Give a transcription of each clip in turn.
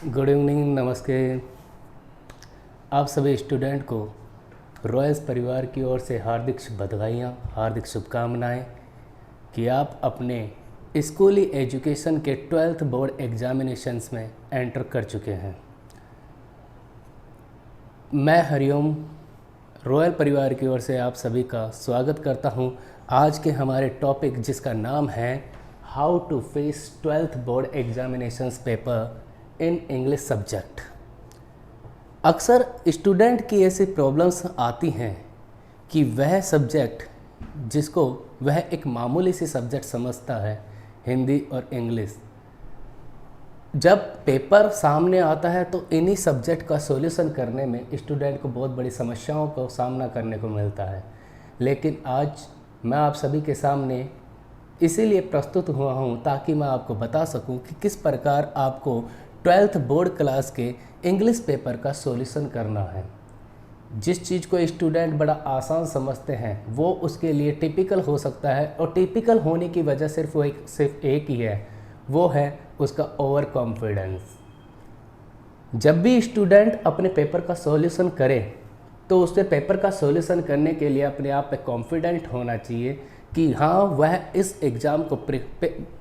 Good evening, नमस्ते। आप सभी स्टूडेंट को रॉयल्स परिवार की ओर से हार्दिक बधाइयाँ, हार्दिक शुभकामनाएं कि आप अपने स्कूली एजुकेशन के 12th बोर्ड एग्जामिनेशंस में एंटर कर चुके हैं। मैं हरिओम रॉयल परिवार की ओर से आप सभी का स्वागत करता हूं। आज के हमारे टॉपिक जिसका नाम है how to face 12th board examinations paper in English subject. अक्सर स्टूडेंट की ऐसी प्रॉब्लम्स आती हैं कि वह सब्जेक्ट जिसको वह एक मामूली सी सब्जेक्ट समझता है, हिंदी और इंग्लिश, जब पेपर सामने आता है तो इन्हीं सब्जेक्ट का सॉल्यूशन करने में स्टूडेंट को बहुत बड़ी समस्याओं का सामना करने को मिलता है। लेकिन आज मैं आप सभी के सामने इसीलिए प्रस्तुत हुआ हूँ ताकि मैं आपको बता सकूँ कि किस प्रकार आपको 12th बोर्ड क्लास के इंग्लिश पेपर का सॉल्यूशन करना है। जिस चीज़ को स्टूडेंट बड़ा आसान समझते हैं वो उसके लिए टिपिकल हो सकता है, और टिपिकल होने की वजह सिर्फ एक ही है, वो है उसका ओवर कॉन्फिडेंस। जब भी स्टूडेंट अपने पेपर का सॉल्यूशन करे तो उसके पेपर का सॉल्यूशन करने के लिए अपने आप पे कॉन्फिडेंट होना चाहिए कि हाँ, वह इस एग्ज़ाम को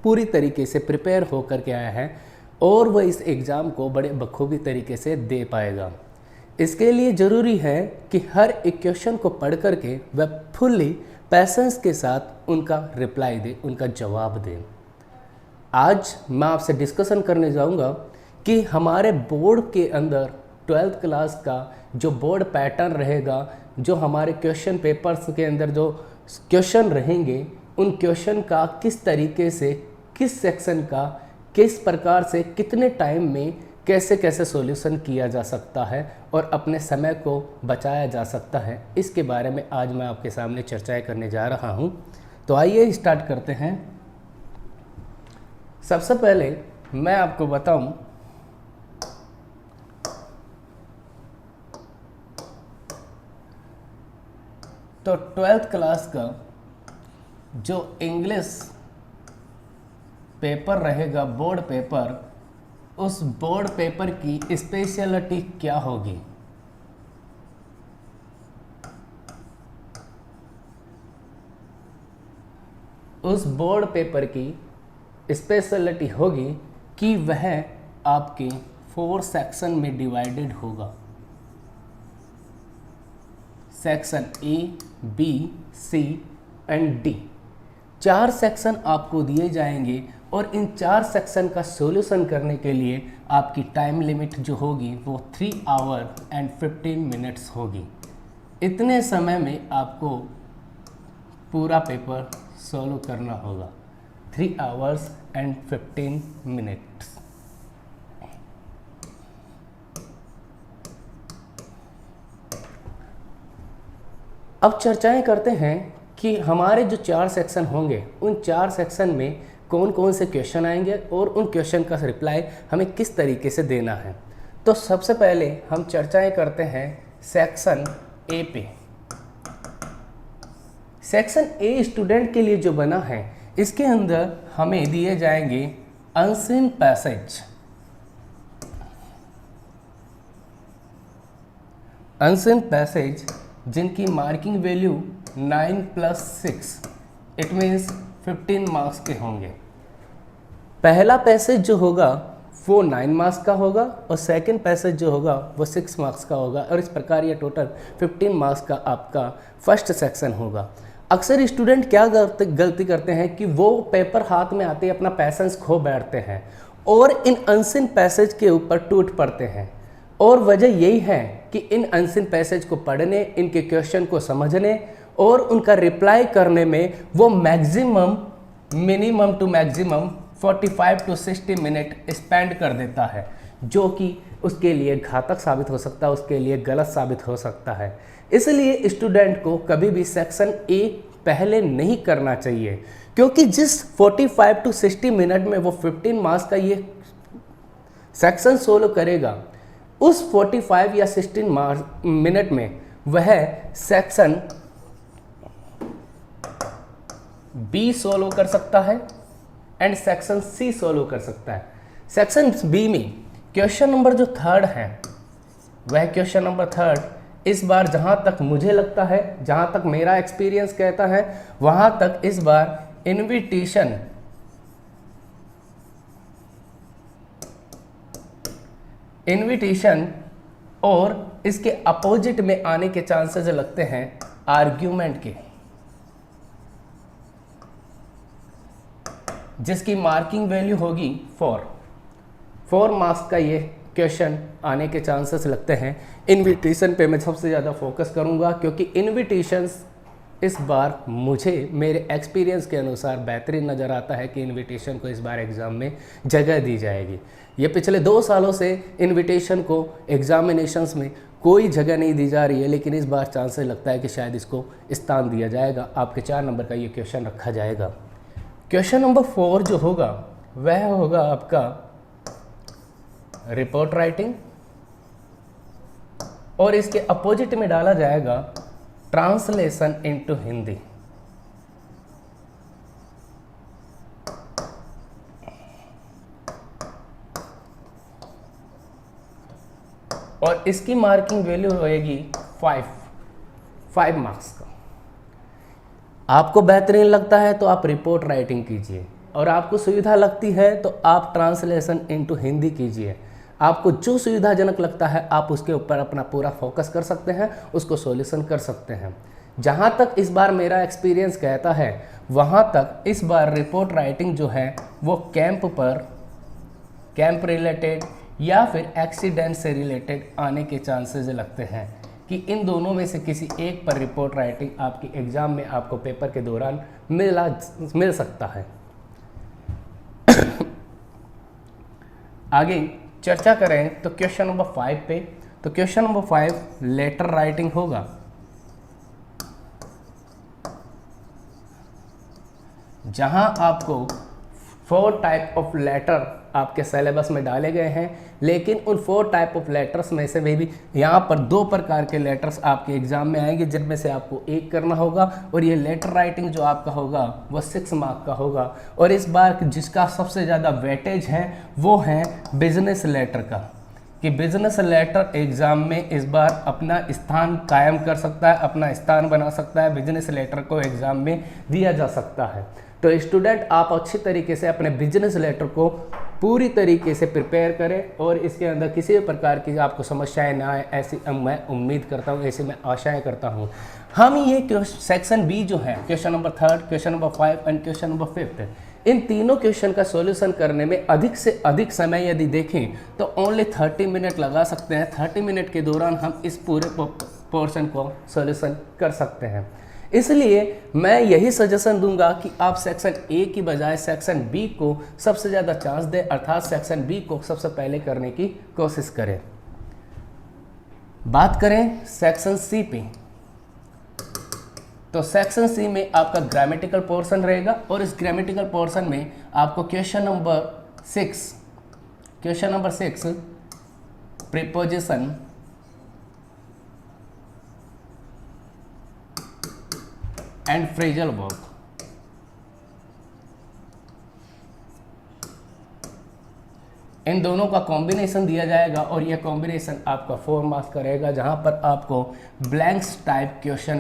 पूरी तरीके से प्रिपेयर होकर के आया है और वह इस एग्ज़ाम को बड़े बखूबी तरीके से दे पाएगा। इसके लिए ज़रूरी है कि हर एक क्वेश्चन को पढ़ करके वह फुल्ली पैसेंस के साथ उनका रिप्लाई दे, उनका जवाब दे। आज मैं आपसे डिस्कशन करने जाऊंगा कि हमारे बोर्ड के अंदर 12th क्लास का जो बोर्ड पैटर्न रहेगा, जो हमारे क्वेश्चन पेपर्स के अंदर जो क्वेश्चन रहेंगे, उन क्वेश्चन का किस तरीके से, किस सेक्शन का किस प्रकार से, कितने टाइम में कैसे कैसे सॉल्यूशन किया जा सकता है और अपने समय को बचाया जा सकता है, इसके बारे में आज मैं आपके सामने चर्चाएं करने जा रहा हूं। तो आइए स्टार्ट करते हैं। सबसे पहले मैं आपको बताऊं तो 12th क्लास का जो इंग्लिश पेपर रहेगा, बोर्ड पेपर, उस बोर्ड पेपर की स्पेशलिटी क्या होगी? उस बोर्ड पेपर की स्पेशलिटी होगी कि वह आपके 4 सेक्शन में डिवाइडेड होगा। Section A, B, C and D, 4 section आपको दिए जाएंगे और इन 4 सेक्शन का सॉल्यूशन करने के लिए आपकी टाइम लिमिट जो होगी वो 3 आवर एंड 15 मिनट्स होगी। इतने समय में आपको पूरा पेपर सॉल्व करना होगा, 3 आवर्स एंड 15 मिनट्स। अब चर्चाएं करते हैं कि हमारे जो 4 सेक्शन होंगे, उन 4 सेक्शन में कौन कौन से क्वेश्चन आएंगे और उन क्वेश्चन का रिप्लाई हमें किस तरीके से देना है। तो सबसे पहले हम चर्चाएं करते हैं सेक्शन ए पे। सेक्शन ए स्टूडेंट के लिए जो बना है, इसके अंदर हमें दिए जाएंगे अनसीन पैसेज। अनसीन पैसेज जिनकी marking value 9 + 6 it means 15 marks के होंगे। पहला पैसेज जो होगा वो 9 मार्क्स का होगा और सेकंड पैसेज जो होगा वो 6 मार्क्स का होगा, और इस प्रकार ये टोटल 15 मार्क्स का आपका फर्स्ट सेक्शन होगा। अक्सर स्टूडेंट क्या गलती करते हैं कि वो पेपर हाथ में आते ही अपना पैसेंस खो बैठते हैं और इन अनसीन पैसेज के ऊपर टूट पड़ते हैं। और वजह यही है कि इन अनसीन पैसेज को पढ़ने, इनके क्वेश्चन को समझने और उनका रिप्लाई करने में वो minimum to maximum 45 to 60 minute spend कर देता है, जो कि उसके लिए घातक साबित हो सकता है, उसके लिए गलत साबित हो सकता है। इसलिए स्टूडेंट को कभी भी सेक्शन ए पहले नहीं करना चाहिए, क्योंकि जिस 45 to 60 मिनट में वो 15 मार्क्स का ये सेक्शन सोल्व करेगा, उस 45 या 16 मिनट में वह सेक्शन बी सोल्व कर सकता है एंड सेक्शन सी सोल्व कर सकता है। सेक्शन बी में क्वेश्चन नंबर जो थर्ड है वह क्वेश्चन नंबर थर्ड, इस बार जहाँ तक मुझे लगता है, जहाँ तक मेरा एक्सपीरियंस कहता है, वहाँ तक इस बार इनविटेशन और इसके अपोजिट में आने के चांसेस लगते हैं आर्ग्यूमेंट के, जिसकी मार्किंग वैल्यू होगी 4 मार्क्स का ये क्वेश्चन आने के चांसेस लगते हैं। इनविटेशन पे मैं सबसे ज़्यादा फोकस करूँगा, क्योंकि इनविटेशंस इस बार मुझे मेरे एक्सपीरियंस के अनुसार बेहतरीन नज़र आता है कि इनविटेशन को इस बार एग्ज़ाम में जगह दी जाएगी। ये पिछले 2 सालों से इनविटेशन को एग्जामिनेशंस में कोई जगह नहीं दी जा रही है, लेकिन इस बार चांसेस लगता है कि शायद इसको स्थान दिया जाएगा। आपके 4 नंबर का ये क्वेश्चन रखा जाएगा। क्वेश्चन नंबर 4 जो होगा वह होगा आपका रिपोर्ट राइटिंग, और इसके अपोजिट में डाला जाएगा ट्रांसलेशन इनटू हिंदी। और इसकी मार्किंग वैल्यू होएगी 5 मार्क्स का। आपको बेहतरीन लगता है तो आप रिपोर्ट राइटिंग कीजिए, और आपको सुविधा लगती है तो आप ट्रांसलेशन इनटू हिंदी कीजिए। आपको जो सुविधाजनक लगता है आप उसके ऊपर अपना पूरा फोकस कर सकते हैं, उसको सॉल्यूशन कर सकते हैं। जहाँ तक इस बार मेरा एक्सपीरियंस कहता है, वहाँ तक इस बार रिपोर्ट राइटिंग जो है वो कैंप रिलेटेड या फिर एक्सीडेंट से रिलेटेड आने के चांसेस लगते हैं कि इन दोनों में से किसी एक पर रिपोर्ट राइटिंग आपकी एग्ज़ाम में आपको पेपर के दौरान मिल सकता है। आगे चर्चा करें तो क्वेश्चन नंबर 5 पे, तो क्वेश्चन नंबर 5 लेटर राइटिंग होगा, जहां आपको 4 टाइप ऑफ लेटर आपके सिलेबस में डाले गए हैं, लेकिन उन 4 टाइप ऑफ लेटर्स में से भी यहाँ पर 2 प्रकार के लेटर्स आपके एग्जाम में आएंगे, जिनमें से आपको एक करना होगा। और ये लेटर राइटिंग जो आपका होगा वो 6 मार्क का होगा। और इस बार जिसका सबसे ज़्यादा वेटेज है वो है बिजनेस लेटर का, कि बिजनेस लेटर एग्ज़ाम में इस बार अपना स्थान कायम कर सकता है, अपना स्थान बना सकता है। बिजनेस लेटर को एग्ज़ाम में दिया जा सकता है। तो स्टूडेंट आप अच्छी तरीके से अपने बिजनेस लेटर को पूरी तरीके से प्रिपेयर करें, और इसके अंदर किसी भी प्रकार की आपको समस्याएं ना आए, ऐसी मैं उम्मीद करता हूं, ऐसी मैं आशाएं करता हूं। हम ये सेक्शन बी जो है, question number 3, question number 5 and question number 5, इन तीनों क्वेश्चन का सॉल्यूशन करने में अधिक से अधिक समय यदि देखें तो ओनली 30 मिनट लगा सकते हैं। 30 मिनट के दौरान हम इस पूरे पोर्शन को सॉल्यूशन कर सकते हैं। इसलिए मैं यही सजेशन दूंगा कि आप सेक्शन ए की बजाय सेक्शन बी को सबसे ज़्यादा चांस दें, अर्थात सेक्शन बी को सबसे पहले करने की कोशिश करें। बात करें सेक्शन सी पे, तो सेक्शन सी में आपका ग्रामेटिकल पोर्शन रहेगा, और इस ग्रामेटिकल पोर्शन में आपको question number 6 preposition and phrasal verb, इन दोनों का कॉम्बिनेशन दिया जाएगा, और यह कॉम्बिनेशन आपका 4 मार्क्स का रहेगा, जहां पर आपको ब्लैंक्स टाइप क्वेश्चन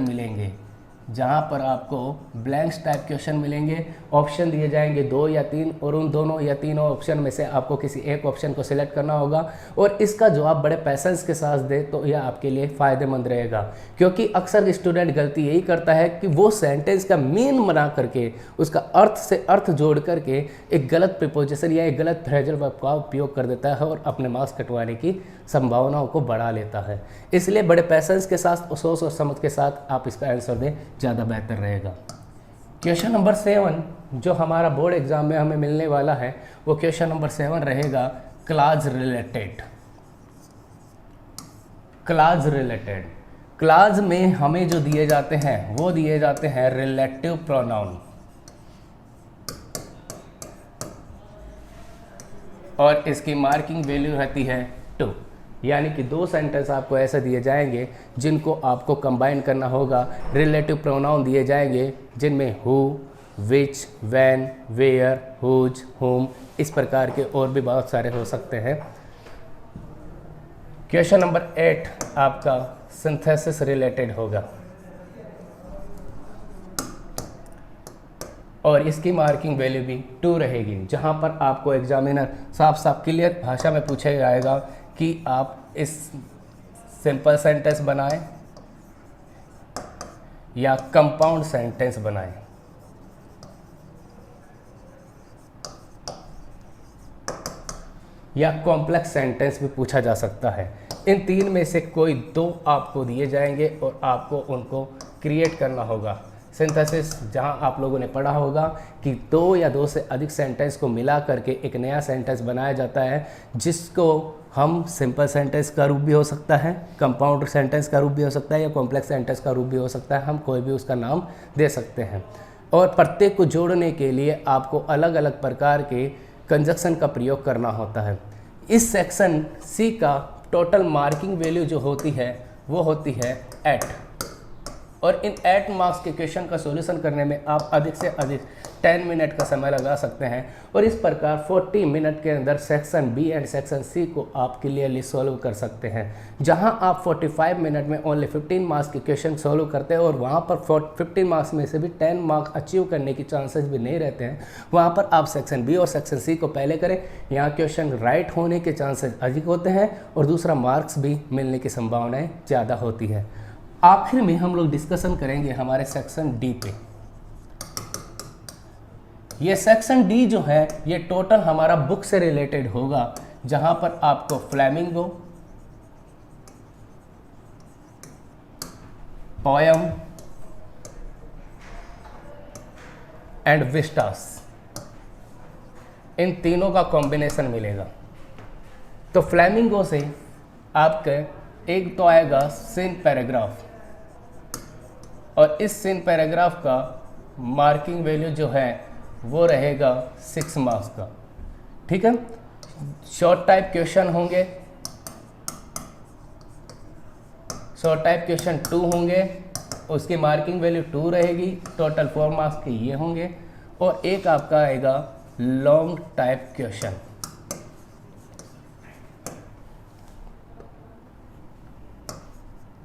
मिलेंगे। ऑप्शन दिए जाएंगे 2 या 3, और उन दोनों या तीनों ऑप्शन में से आपको किसी एक ऑप्शन को सिलेक्ट करना होगा, और इसका जवाब बड़े पैसेंस के साथ दे तो यह आपके लिए फ़ायदेमंद रहेगा। क्योंकि अक्सर स्टूडेंट गलती यही करता है कि वो सेंटेंस का मीन बना करके, उसका अर्थ से अर्थ जोड़ करके एक गलत प्रीपोजिशन या एक गलत फ्रेजल वर्ब का उपयोग कर देता है, और अपने मार्क्स कटवाने की संभावनाओं को बढ़ा लेता है। इसलिए बड़े पैसेंस के साथ, सोच और समझ के साथ आप इसका आंसर दें, ज़्यादा बेहतर रहेगा। क्वेश्चन नंबर 7 जो हमारा बोर्ड एग्जाम में हमें मिलने वाला है, वो क्वेश्चन नंबर 7 रहेगा क्लॉज रिलेटेड। क्लॉज में हमें जो दिए जाते हैं वो दिए जाते हैं रिलेटिव प्रोनाउन, और इसकी मार्किंग वैल्यू रहती है 2। यानी कि 2 सेंटेंस आपको ऐसे दिए जाएंगे जिनको आपको कंबाइन करना होगा। रिलेटिव प्रोनाउन दिए जाएंगे जिनमें who, which, when, where, whose, whom, इस प्रकार के और भी बहुत सारे हो सकते हैं। क्वेश्चन नंबर 8 आपका सिंथेसिस रिलेटेड होगा और इसकी मार्किंग वैल्यू भी 2 रहेगी, जहां पर आपको एग्जामिनर साफ साफ क्लियर भाषा में पूछा जाएगा कि आप इस सिंपल सेंटेंस बनाएं या कंपाउंड सेंटेंस बनाएं। या कॉम्प्लेक्स सेंटेंस भी पूछा जा सकता है। इन 3 में से कोई 2 आपको दिए जाएंगे और आपको उनको क्रिएट करना होगा। सिंथेसिस जहां आप लोगों ने पढ़ा होगा कि 2 या 2 से अधिक सेंटेंस को मिला करके एक नया सेंटेंस बनाया जाता है, जिसको हम सिंपल सेंटेंस का रूप भी हो सकता है, कंपाउंड सेंटेंस का रूप भी हो सकता है या कॉम्प्लेक्स सेंटेंस का रूप भी हो सकता है। हम कोई भी उसका नाम दे सकते हैं और प्रत्येक को जोड़ने के लिए आपको अलग अलग प्रकार के कंजक्शन का प्रयोग करना होता है। इस सेक्शन सी का टोटल मार्किंग वैल्यू जो होती है वो होती है 8 और इन 8 मार्क्स के क्वेश्चन का सॉल्यूशन करने में आप अधिक से अधिक 10 मिनट का समय लगा सकते हैं और इस प्रकार 40 मिनट के अंदर section B and section C को आप क्लियरली सॉल्व कर सकते हैं। जहां आप 45 मिनट में ओनली 15 मार्क्स के क्वेश्चन सॉल्व करते हैं और वहां पर 15 मार्क्स में से भी 10 मार्क्स अचीव करने की चांसेस भी नहीं रहते हैं, वहां पर आप सेक्शन बी और सेक्शन सी को पहले करें। यहाँ क्वेश्चन राइट होने के चांसेस अधिक होते हैं और दूसरा मार्क्स भी मिलने की संभावनाएँ ज़्यादा होती है। आखिर में हम लोग डिस्कशन करेंगे हमारे सेक्शन डी पे। ये सेक्शन डी जो है ये टोटल हमारा बुक से रिलेटेड होगा, जहां पर आपको फ्लेमिंगो, पोयम एंड विस्टास, इन तीनों का कॉम्बिनेशन मिलेगा। तो फ्लेमिंगो से आपके एक तो आएगा सीन पैराग्राफ और इस सीन पैराग्राफ का मार्किंग वैल्यू जो है वो रहेगा 6 मार्क्स का। ठीक है, शॉर्ट टाइप क्वेश्चन होंगे, शॉर्ट टाइप क्वेश्चन 2 होंगे, उसकी मार्किंग वैल्यू 2 रहेगी, टोटल 4 मार्क्स के ये होंगे और एक आपका आएगा लॉन्ग टाइप क्वेश्चन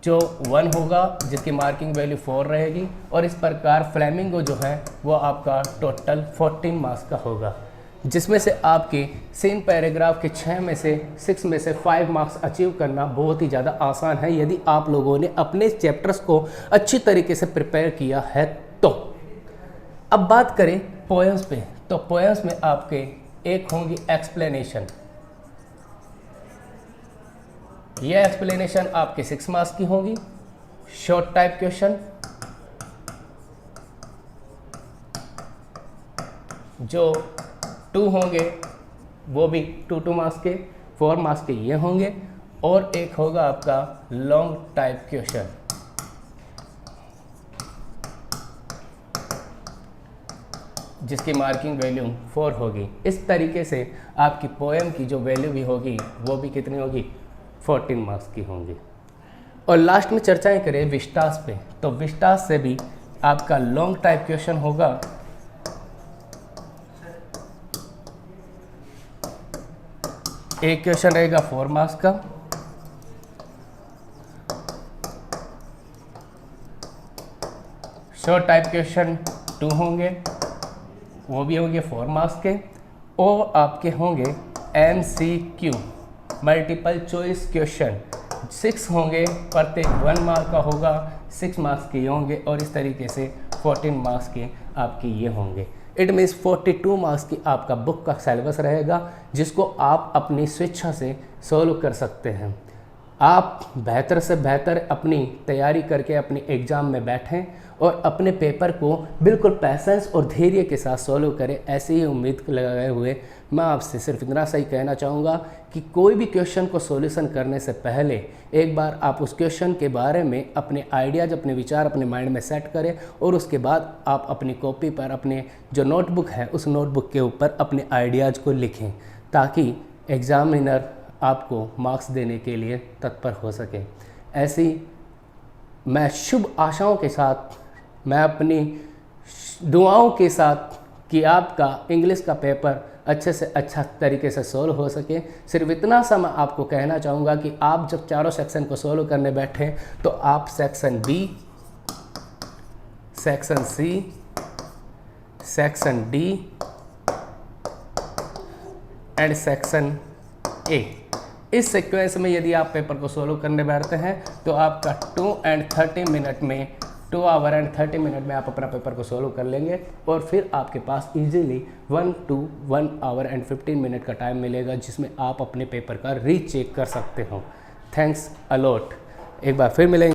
जो 1 होगा, जिसकी मार्किंग वैल्यू 4 रहेगी और इस प्रकार फ्लेमिंगो जो है वो आपका टोटल 14 मार्क्स का होगा, जिसमें से आपके सीन पैराग्राफ के 6 में से 6 में से 5 मार्क्स अचीव करना बहुत ही ज़्यादा आसान है यदि आप लोगों ने अपने चैप्टर्स को अच्छी तरीके से प्रिपेयर किया है तो। अब बात करें पोएम्स पे, तो पोएम्स में आपके एक होंगी एक्सप्लेनेशन। ये एक्सप्लेनेशन आपके 6 मार्क्स की होगी। शॉर्ट टाइप क्वेश्चन जो 2 होंगे वो भी 2 मार्क्स के, 4 मार्क्स के ये होंगे और एक होगा आपका लॉन्ग टाइप क्वेश्चन जिसकी मार्किंग वैल्यू 4 होगी। इस तरीके से आपकी पोएम की जो वैल्यू भी होगी वो भी कितनी होगी, 14 मार्क्स की होंगी। और लास्ट में चर्चाएं करें विस्टास पे, तो विस्टास से भी आपका लॉन्ग टाइप क्वेश्चन होगा एक क्वेश्चन रहेगा 4 मार्क्स का, शॉर्ट टाइप क्वेश्चन 2 होंगे वो भी होंगे 4 मार्क्स के और आपके होंगे MCQ मल्टीपल चॉइस क्वेश्चन 6 होंगे, प्रत्येक 1 मार्क का होगा, 6 मार्क्स के होंगे और इस तरीके से 14 मार्क्स के आपके ये होंगे। इट मीन्स 42 मार्क्स की आपका बुक का सिलेबस रहेगा जिसको आप अपनी स्वेच्छा से सॉल्व कर सकते हैं। आप बेहतर से बेहतर अपनी तैयारी करके अपने एग्ज़ाम में बैठें और अपने पेपर को बिल्कुल पैसेंस और धैर्य के साथ सॉल्व करें, ऐसी ही उम्मीद लगाए हुए मैं आपसे सिर्फ इतना सही कहना चाहूँगा कि कोई भी क्वेश्चन को सॉल्यूशन करने से पहले एक बार आप उस क्वेश्चन के बारे में अपने आइडियाज़, अपने विचार अपने माइंड में सेट करें और उसके बाद आप अपनी कॉपी पर अपने जो नोटबुक है उस नोटबुक के ऊपर अपने आइडियाज़ को लिखें ताकि एग्ज़ामिनर आपको मार्क्स देने के लिए तत्पर हो सके। ऐसी मैं शुभ आशाओं के साथ, मैं अपनी दुआओं के साथ कि आपका इंग्लिश का पेपर अच्छे से अच्छा तरीके से सोल्व हो सके। सिर्फ इतना सा मैं आपको कहना चाहूँगा कि आप जब चारों सेक्शन को सोल्व करने बैठें तो आप section B, section C, section D and section A, इस सीक्वेंस में यदि आप पेपर को सोल्व करने बैठते हैं तो आपका 2 आवर एंड 30 मिनट में आप अपना पेपर को सोल्व कर लेंगे और फिर आपके पास इजीली 1 आवर एंड 15 मिनट का टाइम मिलेगा जिसमें आप अपने पेपर का रीचेक कर सकते हो। Thanks a lot. एक बार फिर मिलेंगे।